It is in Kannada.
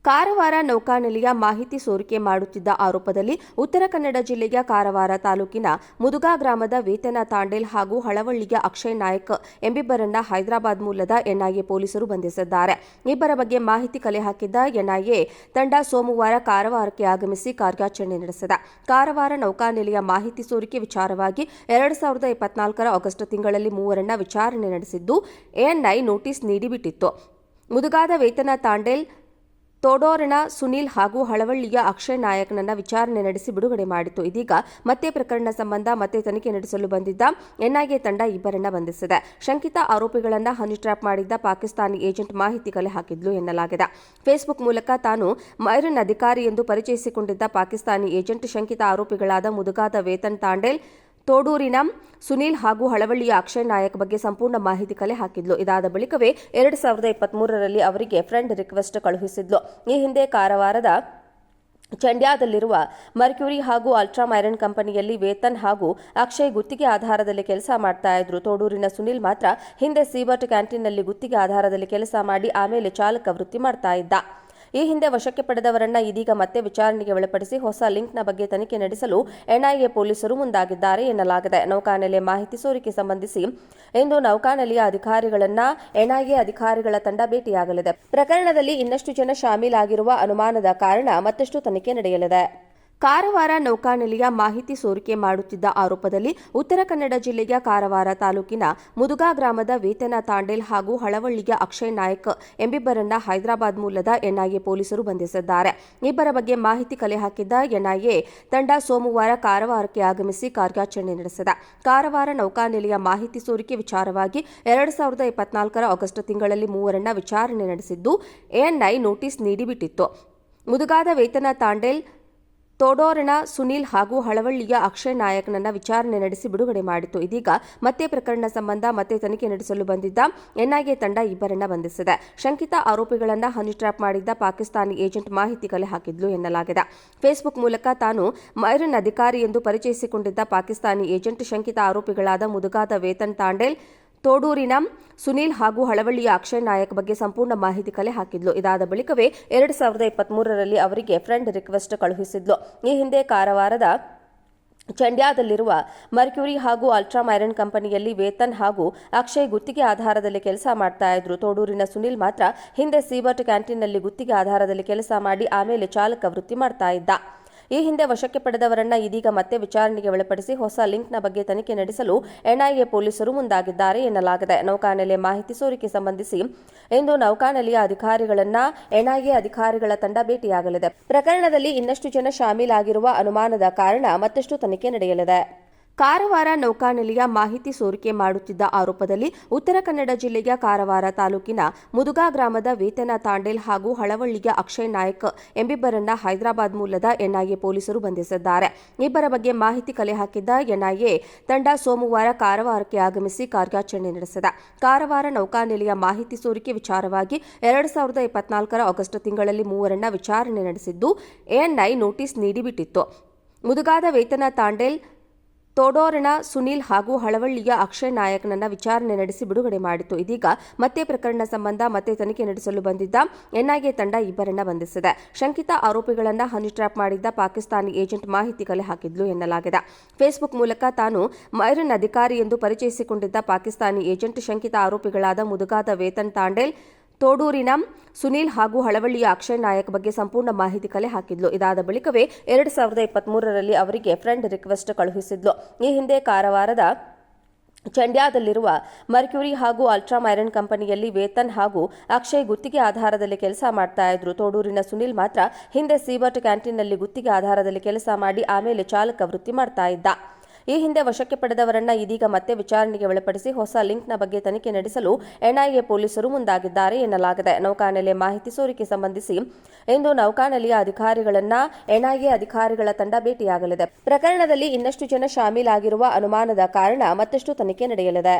ಕಾರವಾರ ನೌಕಾನೆಲೆಯ ಮಾಹಿತಿ ಸೋರಿಕೆ ಮಾಡುತ್ತಿದ್ದ ಆರೋಪದಲ್ಲಿ ಉತ್ತರ ಕನ್ನಡ ಜಿಲ್ಲೆಯ ಕಾರವಾರ ತಾಲೂಕಿನ ಮುದುಗಾ ಗ್ರಾಮದ ವೇತನ ತಾಂಡೇಲ್ ಹಾಗೂ ಹಳವಳ್ಳಿಯ ಅಕ್ಷಯ್ ನಾಯಕ್ ಎಂಬಿಬ್ಬರನ್ನ ಹೈದರಾಬಾದ್ ಮೂಲದ ಎನ್ಐಎ ಪೊಲೀಸರು ಬಂಧಿಸಿದ್ದಾರೆ. ಇಬ್ಬರ ಬಗ್ಗೆ ಮಾಹಿತಿ ಕಲೆ ಹಾಕಿದ್ದ ಎನ್ಐಎ ತಂಡ ಸೋಮವಾರ ಕಾರವಾರಕ್ಕೆ ಆಗಮಿಸಿ ಕಾರ್ಯಾಚರಣೆ ನಡೆಸಿದೆ. ಕಾರವಾರ ನೌಕಾನೆಲೆಯ ಮಾಹಿತಿ ಸೋರಿಕೆ ವಿಚಾರವಾಗಿ 2024ರ ಆಗಸ್ಟ್ ತಿಂಗಳಲ್ಲಿ ಮೂವರನ್ನ ವಿಚಾರಣೆ ನಡೆಸಿದ್ದು ಎನ್ಐಎ ನೋಟಿಸ್ ನೀಡಿಬಿಟ್ಟಿತ್ತು. ಮುದುಗಾದ ವೇತನ ತಾಂಡೇಲ್, ತೋಡೂರಿನ ಸುನೀಲ್ ಹಾಗೂ ಹಳವಳ್ಳಿಯ ಅಕ್ಷಯ್ ನಾಯಕ್ನನ್ನ ವಿಚಾರಣೆ ನಡೆಸಿ ಬಿಡುಗಡೆ ಮಾಡಿತು. ಇದೀಗ ಮತ್ತೆ ಪ್ರಕರಣ ಸಂಬಂಧ ಮತ್ತೆ ತನಿಖೆ ನಡೆಸಲು ಬಂದಿದ್ದ ಎನ್ಐಎ ತಂಡ ಇಬ್ಬರನ್ನ ಬಂಧಿಸಿದೆ. ಶಂಕಿತ ಆರೋಪಿಗಳನ್ನ ಹನಿ ಟ್ರ್ಯಾಪ್ ಮಾಡಿದ್ದ ಪಾಕಿಸ್ತಾನಿ ಏಜೆಂಟ್ ಮಾಹಿತಿ ಕಲೆ ಹಾಕಿದ್ಲು ಎನ್ನಲಾಗಿದೆ. ಫೇಸ್ಬುಕ್ ಮೂಲಕ ತಾನು ಮೈರಿನ್ ಅಧಿಕಾರಿ ಎಂದು ಪರಿಚಯಿಸಿಕೊಂಡಿದ್ದ ಪಾಕಿಸ್ತಾನಿ ಏಜೆಂಟ್ ಶಂಕಿತ ಆರೋಪಿಗಳಾದ ಮುದುಗಾದ ವೇತನ್ ತಾಂಡೇಲ್, ತೋಡೂರಿನ ಸುನೀಲ್ ಹಾಗೂ ಹಳವಳ್ಳಿಯ ಅಕ್ಷಯ್ ನಾಯಕ್ ಬಗ್ಗೆ ಸಂಪೂರ್ಣ ಮಾಹಿತಿ ಕಲೆ ಹಾಕಿದ್ಲು. ಇದಾದ ಬಳಿಕವೇ 2023ರಲ್ಲಿ ಅವರಿಗೆ ಫ್ರೆಂಡ್ ರಿಕ್ವೆಸ್ಟ್ ಕಳುಹಿಸಿದ್ಲು. ಈ ಹಿಂದೆ ಕಾರವಾರದ ಚಂಡ್ಯಾದಲ್ಲಿರುವ ಮರ್ಕ್ಯೂರಿ ಹಾಗೂ ಅಲ್ಟ್ರಾ ಮೈರನ್ ಕಂಪನಿಯಲ್ಲಿ ವೇತನ್ ಹಾಗೂ ಅಕ್ಷಯ್ ಗುತ್ತಿಗೆ ಆಧಾರದಲ್ಲಿ ಕೆಲಸ ಮಾಡ್ತಾ ಇದ್ರು. ತೋಡೂರಿನ ಸುನೀಲ್ ಮಾತ್ರ ಹಿಂದೆ ಸೀಬರ್ಟ್ ಕ್ಯಾಂಟೀನ್ನಲ್ಲಿ ಗುತ್ತಿಗೆ ಆಧಾರದಲ್ಲಿ ಕೆಲಸ ಮಾಡಿ ಆಮೇಲೆ ಚಾಲಕ ವೃತ್ತಿ ಮಾಡ್ತಾ ಇದ್ದ. ಈ ಹಿಂದೆ ವಶಕ್ಕೆ ಪಡೆದವರನ್ನ ಇದೀಗ ಮತ್ತೆ ವಿಚಾರಣೆಗೆ ಒಳಪಡಿಸಿ ಹೊಸ ಲಿಂಕ್ನ ಬಗ್ಗೆ ತನಿಖೆ ನಡೆಸಲು ಎನ್ಐಎ ಪೊಲೀಸರು ಮುಂದಾಗಿದ್ದಾರೆ ಎನ್ನಲಾಗಿದೆ. ನೌಕಾನೆಲೆ ಮಾಹಿತಿ ಸೋರಿಕೆ ಸಂಬಂಧಿಸಿ ಇಂದು ನೌಕಾನೆಲೆಯ ಅಧಿಕಾರಿಗಳನ್ನ ಎನ್ಐಎ ಅಧಿಕಾರಿಗಳ ತಂಡ ಭೇಟಿಯಾಗಲಿದೆ. ಪ್ರಕರಣದಲ್ಲಿ ಇನ್ನಷ್ಟು ಜನ ಶಾಮೀಲಾಗಿರುವ ಅನುಮಾನದ ಕಾರಣ ಮತ್ತಷ್ಟು ತನಿಖೆ ನಡೆಯಲಿದೆ. ಕಾರವಾರ ನೌಕಾನೆಲೆಯ ಮಾಹಿತಿ ಸೋರಿಕೆ ಮಾಡುತ್ತಿದ್ದ ಆರೋಪದಲ್ಲಿ ಉತ್ತರ ಕನ್ನಡ ಜಿಲ್ಲೆಯ ಕಾರವಾರ ತಾಲೂಕಿನ ಮುದುಗಾ ಗ್ರಾಮದ ವೇತನ ತಾಂಡೇಲ್ ಹಾಗೂ ಹಳವಳ್ಳಿಯ ಅಕ್ಷಯ್ ನಾಯಕ್ ಎಂಬಿಬ್ಬರನ್ನ ಹೈದರಾಬಾದ್ ಮೂಲದ ಎನ್ಐಎ ಪೊಲೀಸರು ಬಂಧಿಸಿದ್ದಾರೆ. ಇಬ್ಬರ ಬಗ್ಗೆ ಮಾಹಿತಿ ಕಲೆ ಹಾಕಿದ್ದ ಎನ್ಐಎ ತಂಡ ಸೋಮವಾರ ಕಾರವಾರಕ್ಕೆ ಆಗಮಿಸಿ ಕಾರ್ಯಾಚರಣೆ ನಡೆಸಿದೆ. ಕಾರವಾರ ನೌಕಾನೆಲೆಯ ಮಾಹಿತಿ ಸೋರಿಕೆ ವಿಚಾರವಾಗಿ 2024ರ ಆಗಸ್ಟ್ ತಿಂಗಳಲ್ಲಿ ಮೂವರನ್ನ ವಿಚಾರಣೆ ನಡೆಸಿದ್ದು ಎನ್ಐಎ ನೋಟಿಸ್ ನೀಡಿಬಿಟ್ಟಿತ್ತು. ಮುದುಗಾದ ವೇತನ ತಾಂಡೇಲ್, ತೋಡೂರಿನ ಸುನೀಲ್ ಹಾಗೂ ಹಳವಳ್ಳಿಯ ಅಕ್ಷಯ್ ನಾಯಕ್ನನ್ನ ವಿಚಾರಣೆ ನಡೆಸಿ ಬಿಡುಗಡೆ ಮಾಡಿತು. ಇದೀಗ ಮತ್ತೆ ಪ್ರಕರಣ ಸಂಬಂಧ ಮತ್ತೆ ತನಿಖೆ ನಡೆಸಲು ಬಂದಿದ್ದ ಎನ್ಐಎ ತಂಡ ಇಬ್ಬರನ್ನ ಬಂಧಿಸಿದೆ. ಶಂಕಿತ ಆರೋಪಿಗಳನ್ನ ಹನಿ ಟ್ರ್ಯಾಪ್ ಮಾಡಿದ್ದ ಪಾಕಿಸ್ತಾನಿ ಏಜೆಂಟ್ ಮಾಹಿತಿ ಕಲೆ ಹಾಕಿದ್ಲು ಎನ್ನಲಾಗಿದೆ. ಫೇಸ್ಬುಕ್ ಮೂಲಕ ತಾನು ಮೈರಿನ್ ಅಧಿಕಾರಿ ಎಂದು ಪರಿಚಯಿಸಿಕೊಂಡಿದ್ದ ಪಾಕಿಸ್ತಾನಿ ಏಜೆಂಟ್ ಶಂಕಿತ ಆರೋಪಿಗಳಾದ ಮುದುಗಾದ ವೇತನ್ ತಾಂಡೇಲ್, ತೋಡೂರಿನ ಸುನೀಲ್ ಹಾಗೂ ಹಳವಳ್ಳಿಯ ಅಕ್ಷಯ್ ನಾಯಕ್ ಬಗ್ಗೆ ಸಂಪೂರ್ಣ ಮಾಹಿತಿ ಕಲೆ ಹಾಕಿದ್ಲು. ಇದಾದ ಬಳಿಕವೇ 2023ರಲ್ಲಿ ಅವರಿಗೆ ಫ್ರೆಂಡ್ ರಿಕ್ವೆಸ್ಟ್ ಕಳುಹಿಸಿದ್ಲು. ಈ ಹಿಂದೆ ಕಾರವಾರದ ಚಂಡ್ಯಾದಲ್ಲಿರುವ ಮರ್ಕ್ಯೂರಿ ಹಾಗೂ ಅಲ್ಟ್ರಾ ಮೈರನ್ ಕಂಪನಿಯಲ್ಲಿ ವೇತನ್ ಹಾಗೂ ಅಕ್ಷಯ್ ಗುತ್ತಿಗೆ ಆಧಾರದಲ್ಲಿ ಕೆಲಸ ಮಾಡ್ತಾ ಇದ್ರು. ತೋಡೂರಿನ ಸುನೀಲ್ ಮಾತ್ರ ಹಿಂದೆ ಸೀಬರ್ಟ್ ಕ್ಯಾಂಟೀನ್ನಲ್ಲಿ ಗುತ್ತಿಗೆ ಆಧಾರದಲ್ಲಿ ಕೆಲಸ ಮಾಡಿ ಆಮೇಲೆ ಚಾಲಕ ವೃತ್ತಿ ಮಾಡ್ತಾ ಇದ್ದ. ಈ ಹಿಂದೆ ವಶಕ್ಕೆ ಪಡೆದವರನ್ನ ಇದೀಗ ಮತ್ತೆ ವಿಚಾರಣೆಗೆ ಒಳಪಡಿಸಿ ಹೊಸ ಲಿಂಕ್ನ ಬಗ್ಗೆ ತನಿಖೆ ನಡೆಸಲು ಎನ್ಐಎ ಪೊಲೀಸರು ಮುಂದಾಗಿದ್ದಾರೆ ಎನ್ನಲಾಗಿದೆ. ನೌಕಾನೆಲೆ ಮಾಹಿತಿ ಸೋರಿಕೆ ಸಂಬಂಧಿಸಿ ಇಂದು ನೌಕಾನೆಲೆಯ ಅಧಿಕಾರಿಗಳನ್ನ ಎನ್ಐಎ ಅಧಿಕಾರಿಗಳ ತಂಡ ಭೇಟಿಯಾಗಲಿದೆ. ಪ್ರಕರಣದಲ್ಲಿ ಇನ್ನಷ್ಟು ಜನ ಶಾಮೀಲಾಗಿರುವ ಅನುಮಾನದ ಕಾರಣ ಮತ್ತಷ್ಟು ತನಿಖೆ ನಡೆಯಲಿದೆ. ಕಾರವಾರ ನೌಕಾನೆಲೆಯ ಮಾಹಿತಿ ಸೋರಿಕೆ ಮಾಡುತ್ತಿದ್ದ ಆರೋಪದಲ್ಲಿ ಉತ್ತರ ಕನ್ನಡ ಜಿಲ್ಲೆಯ ಕಾರವಾರ ತಾಲೂಕಿನ ಮುದುಗಾ ಗ್ರಾಮದ ವೇತನ ತಾಂಡೇಲ್ ಹಾಗೂ ಹಳವಳ್ಳಿಯ ಅಕ್ಷಯ್ ನಾಯಕ್ ಎಂಬಿಬ್ಬರನ್ನ ಹೈದರಾಬಾದ್ ಮೂಲದ ಎನ್ಐಎ ಪೊಲೀಸರು ಬಂಧಿಸಿದ್ದಾರೆ. ಇಬ್ಬರ ಬಗ್ಗೆ ಮಾಹಿತಿ ಕಲೆ ಹಾಕಿದ್ದ ಎನ್ಐಎ ತಂಡ ಸೋಮವಾರ ಕಾರವಾರಕ್ಕೆ ಆಗಮಿಸಿ ಕಾರ್ಯಾಚರಣೆ ನಡೆಸಿದೆ. ಕಾರವಾರ ನೌಕಾನೆಲೆಯ ಮಾಹಿತಿ ಸೋರಿಕೆ ವಿಚಾರವಾಗಿ 2024ರ ಆಗಸ್ಟ್ ತಿಂಗಳಲ್ಲಿ ಮೂವರನ್ನ ವಿಚಾರಣೆ ನಡೆಸಿದ್ದು ಎನ್ಐಎ ನೋಟಿಸ್ ನೀಡಿಬಿಟ್ಟಿತ್ತು. ಮುದುಗಾದ ವೇತನ ತಾಂಡೇಲ್, ತೋಡೂರಿನ ಸುನೀಲ್ ಹಾಗೂ ಹಳವಳ್ಳಿಯ ಅಕ್ಷಯ್ ನಾಯಕ್ನನ್ನ ವಿಚಾರಣೆ ನಡೆಸಿ ಬಿಡುಗಡೆ ಮಾಡಿತು. ಇದೀಗ ಮತ್ತೆ ಪ್ರಕರಣ ಸಂಬಂಧ ಮತ್ತೆ ತನಿಖೆ ನಡೆಸಲು ಬಂದಿದ್ದ ಎನ್ಐಎ ತಂಡ ಇಬ್ಬರನ್ನ ಬಂಧಿಸಿದೆ. ಶಂಕಿತ ಆರೋಪಿಗಳನ್ನ ಹನಿ ಟ್ರ್ಯಾಪ್ ಮಾಡಿದ್ದ ಪಾಕಿಸ್ತಾನಿ ಏಜೆಂಟ್ ಮಾಹಿತಿ ಕಲೆ ಹಾಕಿದ್ಲು ಎನ್ನಲಾಗಿದೆ. ಫೇಸ್ಬುಕ್ ಮೂಲಕ ತಾನು ಮೈರಿನ್ ಅಧಿಕಾರಿ ಎಂದು ಪರಿಚಯಿಸಿಕೊಂಡಿದ್ದ ಪಾಕಿಸ್ತಾನಿ ಏಜೆಂಟ್ ಶಂಕಿತ ಆರೋಪಿಗಳಾದ ಮುದುಗಾದ ವೇತನ್ ತಾಂಡೇಲ್, ತೋಡೂರಿನ ಸುನೀಲ್ ಹಾಗೂ ಹಳವಳ್ಳಿಯ ಅಕ್ಷಯ್ ನಾಯಕ್ ಬಗ್ಗೆ ಸಂಪೂರ್ಣ ಮಾಹಿತಿ ಕಲೆ ಹಾಕಿದ್ಲು. ಇದಾದ ಬಳಿಕವೇ 2023ರಲ್ಲಿ ಅವರಿಗೆ ಫ್ರೆಂಡ್ ರಿಕ್ವೆಸ್ಟ್ ಕಳುಹಿಸಿದ್ಲು. ಈ ಹಿಂದೆ ಕಾರವಾರದ ಚಂಡ್ಯಾದಲ್ಲಿರುವ ಮರ್ಕ್ಯೂರಿ ಹಾಗೂ ಅಲ್ಟ್ರಾ ಮೈರನ್ ಕಂಪನಿಯಲ್ಲಿ ವೇತನ್ ಹಾಗೂ ಅಕ್ಷಯ್ ಗುತ್ತಿಗೆ ಆಧಾರದಲ್ಲಿ ಕೆಲಸ ಮಾಡ್ತಾ ಇದ್ರು. ತೋಡೂರಿನ ಸುನೀಲ್ ಮಾತ್ರ ಹಿಂದೆ ಸೀಬರ್ಟ್ ಕ್ಯಾಂಟೀನ್ನಲ್ಲಿ ಗುತ್ತಿಗೆ ಆಧಾರದಲ್ಲಿ ಕೆಲಸ ಮಾಡಿ ಆಮೇಲೆ ಚಾಲಕ ವೃತ್ತಿ ಮಾಡ್ತಾ ಇದ್ದ. ಈ ಹಿಂದೆ ವಶಕ್ಕೆ ಪಡೆದವರನ್ನ ಇದೀಗ ಮತ್ತೆ ವಿಚಾರಣೆಗೆ ಒಳಪಡಿಸಿ ಹೊಸ ಲಿಂಕ್ನ ಬಗ್ಗೆ ತನಿಖೆ ನಡೆಸಲು ಎನ್ಐಎ ಪೊಲೀಸರು ಮುಂದಾಗಿದ್ದಾರೆ ಎನ್ನಲಾಗಿದೆ. ನೌಕಾನೆಲೆ ಮಾಹಿತಿ ಸೋರಿಕೆ ಸಂಬಂಧಿಸಿ ಇಂದು ನೌಕಾನೆಲೆಯ ಅಧಿಕಾರಿಗಳನ್ನ ಎನ್ಐಎ ಅಧಿಕಾರಿಗಳ ತಂಡ ಭೇಟಿಯಾಗಲಿದೆ. ಪ್ರಕರಣದಲ್ಲಿ ಇನ್ನಷ್ಟು ಜನ ಶಾಮೀಲಾಗಿರುವ ಅನುಮಾನದ ಕಾರಣ ಮತ್ತಷ್ಟು ತನಿಖೆ ನಡೆಯಲಿದೆ.